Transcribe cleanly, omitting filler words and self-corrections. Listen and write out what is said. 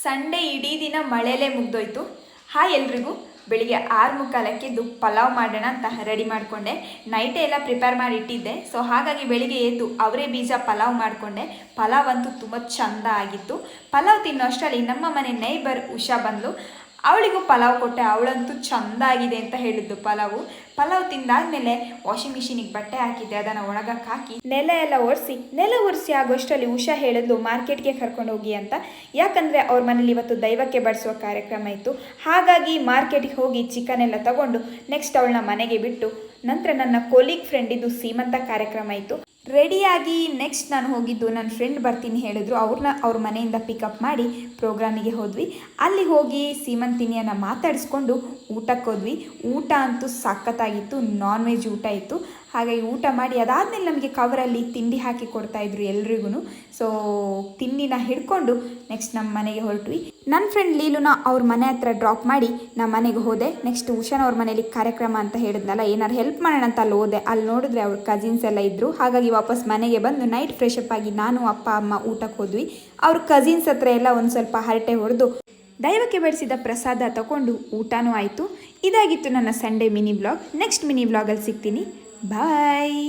Sunday ಇಡೀ ದಿನ ಮಳೆಯಲ್ಲೇ ಮುಗ್ದೋಯ್ತು. Hi ಎಲ್ರಿಗೂ. ಬೆಳಿಗ್ಗೆ 6:45ಕ್ಕೆ ಎದ್ದು ಪಲಾವ್ ಮಾಡೋಣ ಅಂತ ರೆಡಿ ಮಾಡಿಕೊಂಡೆ. ನೈಟೇ ಎಲ್ಲ ಪ್ರಿಪೇರ್ ಮಾಡಿ ಇಟ್ಟಿದ್ದೆ. ಸೊ ಹಾಗಾಗಿ ಬೆಳಿಗ್ಗೆ ಎದ್ದು ಅವರೇ ಬೀಜ ಪಲಾವ್ ಮಾಡಿಕೊಂಡೆ. ಪಲಾವ್ ಅಂತೂ ತುಂಬ ಚೆಂದ ಆಗಿತ್ತು. ಪಲಾವ್ ತಿನ್ನೋ ಅಷ್ಟರಲ್ಲಿ ನಮ್ಮ ಮನೆ ನೈಬರ್ ಉಷಾ ಬಂದಳು. ಅವಳಿಗೂ ಪಲಾವ್ ಕೊಟ್ಟೆ. ಅವಳಂತೂ ಚೆಂದಾಗಿದೆ ಅಂತ ಹೇಳಿದ್ದು ಪಲಾವ್ ತಿಂದಾದ್ಮೇಲೆ ವಾಷಿಂಗ್ ಮಿಷಿನಿಗೆ ಬಟ್ಟೆ ಹಾಕಿದ್ದೆ. ಅದನ್ನು ಒಣಗಕ್ಕೆ ಹಾಕಿ ನೆಲ ಒರೆಸಿ ಆಗೋಷ್ಟರಲ್ಲಿ ಉಷಾ ಹೇಳಿದ್ಲು ಮಾರ್ಕೆಟ್ಗೆ ಕರ್ಕೊಂಡು ಹೋಗಿ ಅಂತ. ಯಾಕಂದರೆ ಅವ್ರ ಮನೇಲಿ ಇವತ್ತು ದೈವಕ್ಕೆ ಬಡಿಸುವ ಕಾರ್ಯಕ್ರಮ ಇತ್ತು. ಹಾಗಾಗಿ ಮಾರ್ಕೆಟ್ಗೆ ಹೋಗಿ ಚಿಕನ್ ಎಲ್ಲ ತಗೊಂಡು ನೆಕ್ಸ್ಟ್ ಅವಳನ್ನ ಮನೆಗೆ ಬಿಟ್ಟು ನಂತರ ನನ್ನ ಕೊಲೀಗ್ ಫ್ರೆಂಡಿದ್ದು ಸೀಮಂತ ಕಾರ್ಯಕ್ರಮ ಇತ್ತು. ರೆಡಿಯಾಗಿ ನೆಕ್ಸ್ಟ್ ನಾನು ಹೋಗಿದ್ದು ನನ್ನ ಫ್ರೆಂಡ್ ಬರ್ತೀನಿ ಹೇಳಿದ್ರು. ಅವ್ರ ಮನೆಯಿಂದ ಪಿಕಪ್ ಮಾಡಿ ಪ್ರೋಗ್ರಾಮಿಗೆ ಹೋದ್ವಿ. ಅಲ್ಲಿ ಹೋಗಿ ಸೀಮಂತಿನಿಯನ್ನು ಮಾತಾಡಿಸ್ಕೊಂಡು ಊಟಕ್ಕೆ ಹೋದ್ವಿ. ಊಟ ಅಂತೂ ಸಖತ್ತಾಗಿತ್ತು. ನಾನ್ ವೆಜ್ ಊಟ ಇತ್ತು. ಹಾಗಾಗಿ ಊಟ ಮಾಡಿ ಅದಾದಮೇಲೆ ನಮಗೆ ಕವರಲ್ಲಿ ತಿಂಡಿ ಹಾಕಿ ಕೊಡ್ತಾಯಿದ್ರು ಎಲ್ರಿಗೂ. ಸೊ ತಿಂಡಿನ ಹಿಡ್ಕೊಂಡು ನೆಕ್ಸ್ಟ್ ನಮ್ಮ ಮನೆಗೆ ಹೊರಟ್ವಿ. ನನ್ನ ಫ್ರೆಂಡ್ ಲೀಲುನ ಅವ್ರ ಮನೆ ಹತ್ರ ಡ್ರಾಪ್ ಮಾಡಿ ನಮ್ಮ ಮನೆಗೆ ಹೋದೆ. ನೆಕ್ಸ್ಟ್ ಉಷಾನ ಅವ್ರ ಮನೇಲಿ ಕಾರ್ಯಕ್ರಮ ಅಂತ ಹೇಳಿದ್ನಲ್ಲ, ಏನಾರು ಹೆಲ್ಪ್ ಮಾಡೋಣ ಅಂತ ಅಲ್ಲಿ ಹೋದೆ. ಅಲ್ಲಿ ನೋಡಿದ್ರೆ ಅವ್ರ ಕಸಿನ್ಸ್ ಎಲ್ಲ ಇದ್ದರು. ಹಾಗಾಗಿ ವಾಪಸ್ ಮನೆಗೆ ಬಂದು ನೈಟ್ ಫ್ರೆಶಪ್ ಆಗಿ ನಾನು ಅಪ್ಪ ಅಮ್ಮ ಊಟಕ್ಕೆ ಹೋದ್ವಿ. ಅವ್ರ ಕಸಿನ್ಸ್ ಹತ್ರ ಎಲ್ಲ ಒಂದು ಸ್ವಲ್ಪ ಹರಟೆ ಹೊಡೆದು ದೈವಕ್ಕೆ ಬಡಿಸಿದ ಪ್ರಸಾದ ತಗೊಂಡು ಊಟನೂ ಆಯಿತು. ಇದಾಗಿತ್ತು ನನ್ನ Sunday mini vlog. Next mini ವ್ಲಾಗಲ್ಲಿ ಸಿಗ್ತೀನಿ. ಬಾಯ್.